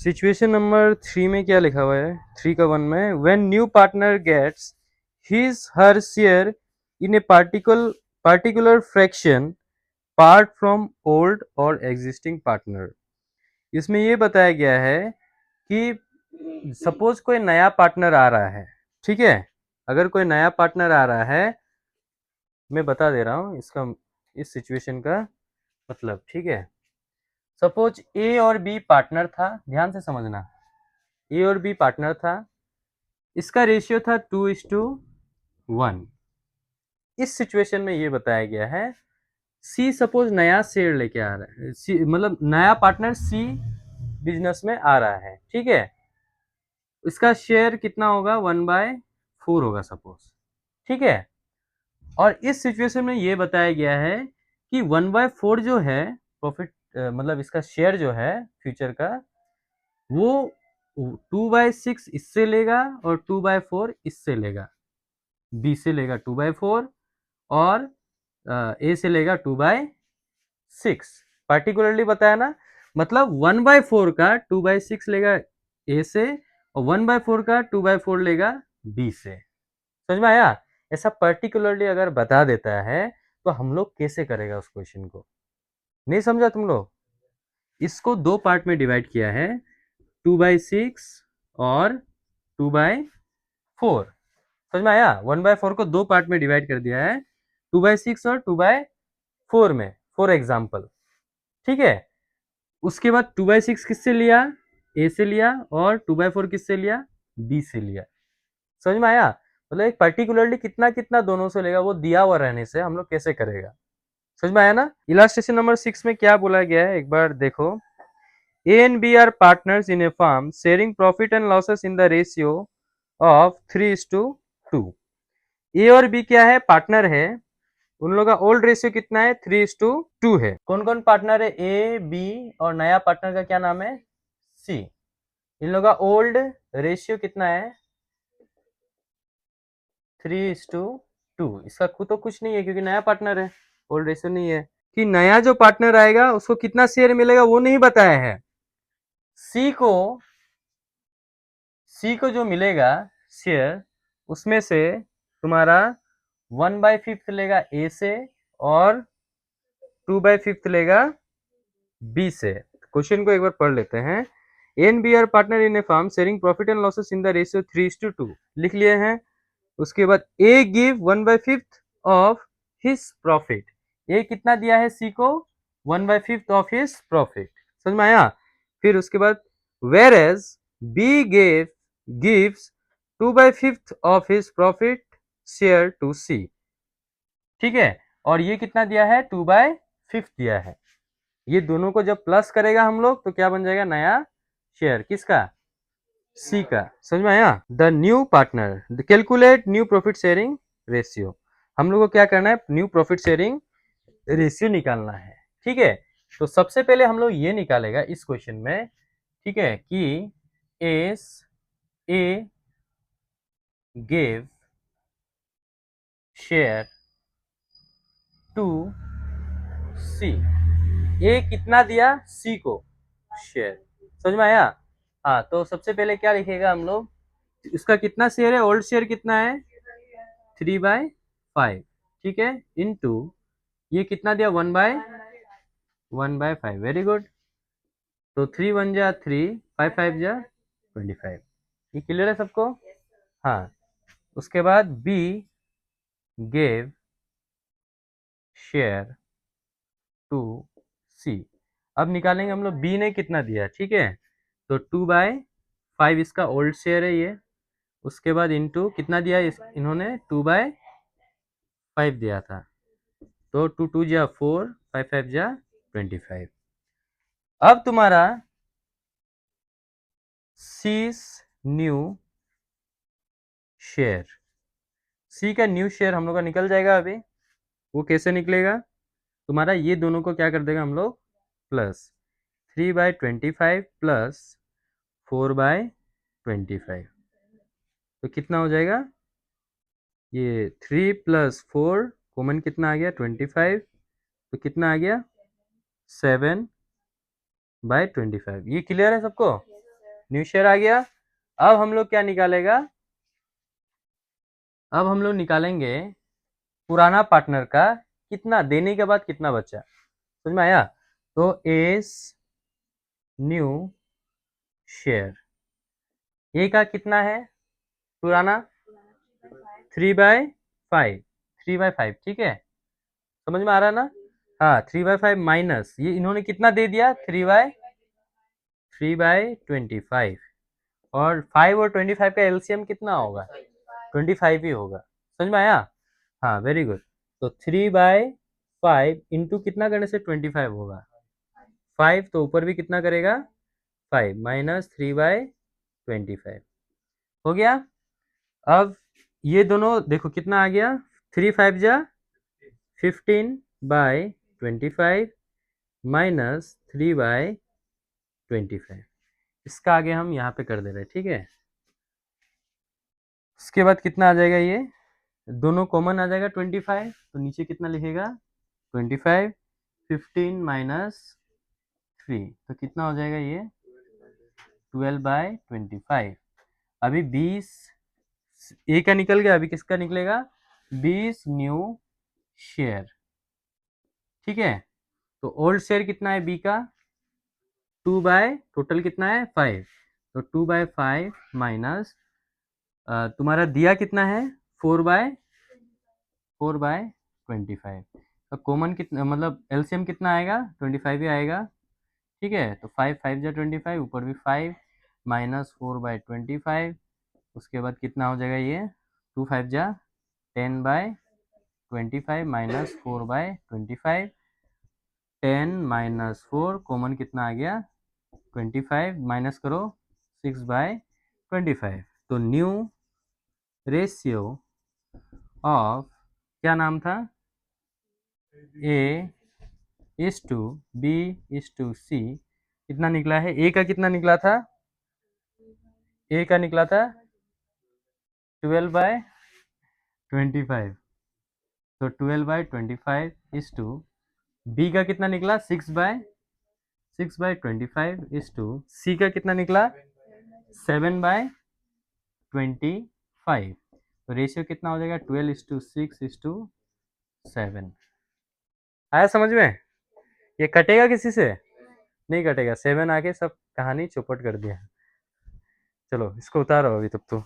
Situation number 3 में क्या लिखा हुआ है, 3 का 1 में, when new partner gets his her share in a particular fraction part from old और एग्जिस्टिंग पार्टनर। इसमें ये बताया गया है कि सपोज कोई नया पार्टनर आ रहा है, ठीक है। अगर कोई नया पार्टनर आ रहा है, मैं बता दे रहा हूँ इसका, इस सिचुएशन का मतलब, ठीक है। सपोज ए और बी पार्टनर था, ध्यान से समझना। ए और बी पार्टनर था, इसका रेशियो था 2:1। इस सिचुएशन में ये बताया गया है, सी सपोज नया शेयर लेके आ रहा है, सी मतलब नया पार्टनर सी बिजनेस में आ रहा है, ठीक है। इसका शेयर कितना होगा, 1/4 होगा सपोज, ठीक है। और इस सिचुएशन में ये बताया गया है कि 1/4 जो है प्रॉफिट, मतलब इसका शेयर जो है फ्यूचर का, वो 2/6 इससे लेगा और 2/4 इससे लेगा। बी से लेगा 2/4 और ए से लेगा 2/6। पार्टिकुलरली बताया ना, मतलब 1/4 का 2/6 लेगा ए से और 1/4 का 2/4 लेगा बी से। समझ में आया? ऐसा पर्टिकुलरली अगर बता देता है तो हम लोग कैसे करेगा उस क्वेश्चन को? नहीं समझा तुम लोग? इसको दो पार्ट में डिवाइड किया है, 2/6 और 2/4। समझ में आया? 1/4 को दो पार्ट में डिवाइड कर दिया है, 2/6 और 2/4 में, फॉर एग्जाम्पल, ठीक है। उसके बाद 2/6 किससे लिया, ए से लिया, और 2/4 किससे लिया, बी से लिया। समझ में आया? मतलब एक पर्टिकुलरली कितना कितना दोनों से लेगा, वो दिया हुआ रहने से हम लोग कैसे करेगा। समझ में आया ना? इलास्ट्रेशन नंबर 6 में क्या बोला गया है, एक बार देखो। A and B are partners in a firm sharing profit and losses in the ratio of 3:2। A और बी क्या है, पार्टनर है। उन लोगों का ओल्ड रेशियो कितना है, 3:2 है। कौन कौन पार्टनर है, ए बी, और नया पार्टनर का क्या नाम है, सी। इन लोगों का ओल्ड रेशियो कितना है, 3:2। इसका तो कुछ नहीं है क्योंकि नया पार्टनर है, ओल्ड रेशियो नहीं है। कि नया जो पार्टनर आएगा उसको कितना शेयर मिलेगा वो नहीं बताया है। सी को जो मिलेगा शेयर, उसमें से तुम्हारा 1/5 लेगा ए से और 2/5 लेगा बी से। क्वेश्चन को एक बार पढ़ लेते हैं। And B are partner in a firm sharing profit and losses in the ratio 3:2 लिख लिए हैं। उसके बाद A give 1/5 of his profit. A कितना दिया है सी को, 1/5 ऑफ हिज प्रॉफिट। समझ में आया? फिर उसके बाद whereas B gives 2/5 of his profit share to C, ठीक है। और ये कितना दिया है, 2/5 दिया है। ये दोनों को जब प्लस करेगा हम लोग तो क्या बन जाएगा, नया शेयर किसका, सी का। समझ में आया? The new partner calculate new profit sharing ratio. हम लोग को क्या करना है, न्यू प्रॉफिट शेयरिंग रेशियो निकालना है, ठीक है। तो सबसे पहले हम लोग ये निकालेगा इस क्वेश्चन में, ठीक है, कि as A give share to C. A कितना दिया सी को शेयर, समझ में आया? हाँ, तो सबसे पहले क्या लिखेगा हम लोग, इसका कितना शेयर है, ओल्ड शेयर कितना है, 3/5, ठीक है, इनटू ये कितना दिया, 1/5। Very good. तो 3 1 जा 3, 5 5 जा 25। ये क्लियर है सबको? हाँ। उसके बाद बी गेव शेयर टू सी। अब निकालेंगे हम लोग बी ने कितना दिया, ठीक है। तो 2/5 इसका ओल्ड शेयर है ये। उसके बाद इनटू कितना दिया इन्होंने, 2/5 दिया था। तो 2 2 जा 4, 5 5 जा 25। अब तुम्हारा सीज न्यू शेयर, सी का न्यू शेयर हम लोग का निकल जाएगा अभी। वो कैसे निकलेगा, तुम्हारा ये दोनों को क्या कर देगा हम लोग, प्लस 3/25 प्लस 4/25। तो कितना हो जाएगा, ये 3 + 4 कॉमन कितना आ गया, 25। तो कितना आ गया, 7/25। ये क्लियर है सबको? न्यू शेयर आ गया। अब हम लोग क्या निकालेगा, अब हम लोग निकालेंगे पुराना पार्टनर का कितना देने के बाद कितना बचा, समझ में आया। तो एस न्यू शेयर, ए का कितना है पुराना, 3/5, 3/5, ठीक है, समझ में आ रहा है ना। हाँ 3/5 माइनस ये इन्होंने कितना दे दिया, 3/25, और 5 और 25 का एलसीएम कितना होगा, 25 ही होगा, समझ में आया। हाँ वेरी गुड। तो 3/5 इंटू कितना करने से 25 होगा, 5, तो ऊपर भी कितना करेगा 5 माइनस 3/25 हो गया। अब ये दोनों देखो कितना आ गया, 3 5 जा 15/25 माइनस 3/25, इसका आगे हम यहाँ पे कर दे रहे हैं, ठीक है। उसके बाद कितना आ जाएगा, ये दोनों कॉमन आ जाएगा 25, तो नीचे कितना लिखेगा 25, 15 माइनस 3, तो कितना हो जाएगा ये 12/25। अभी 20 ए का निकल गया, अभी किसका निकलेगा 20 न्यू शेयर, ठीक है। तो ओल्ड शेयर कितना है बी का 2 टोटल कितना है 5, तो 2/5 माइनस तुम्हारा दिया कितना है 4/25, तो कॉमन कितना मतलब एलसीएम कितना आएगा 25 ही आएगा, ठीक है। तो 5 5 जा 25, ऊपर भी 5 माइनस 4/25, उसके बाद कितना हो जाएगा ये 2 5 जा 10/25 माइनस 4/25, 10 माइनस 4 कॉमन कितना आ गया 25, माइनस करो 6/25। तो न्यू रेशियो ऑफ क्या नाम था A is to B is to C कितना निकला है, ए का कितना निकला था, ए का निकला था 12/25, तो 12/25 इज टू बी का कितना निकला 6/25 इज टू सी का कितना निकला 7/25, तो रेशियो कितना हो जाएगा 12:6:7। आया समझ में, ये कटेगा किसी से नहीं कटेगा, 7 आके सब कहानी चौपट कर दिया। चलो इसको उतारो अभी तब तो।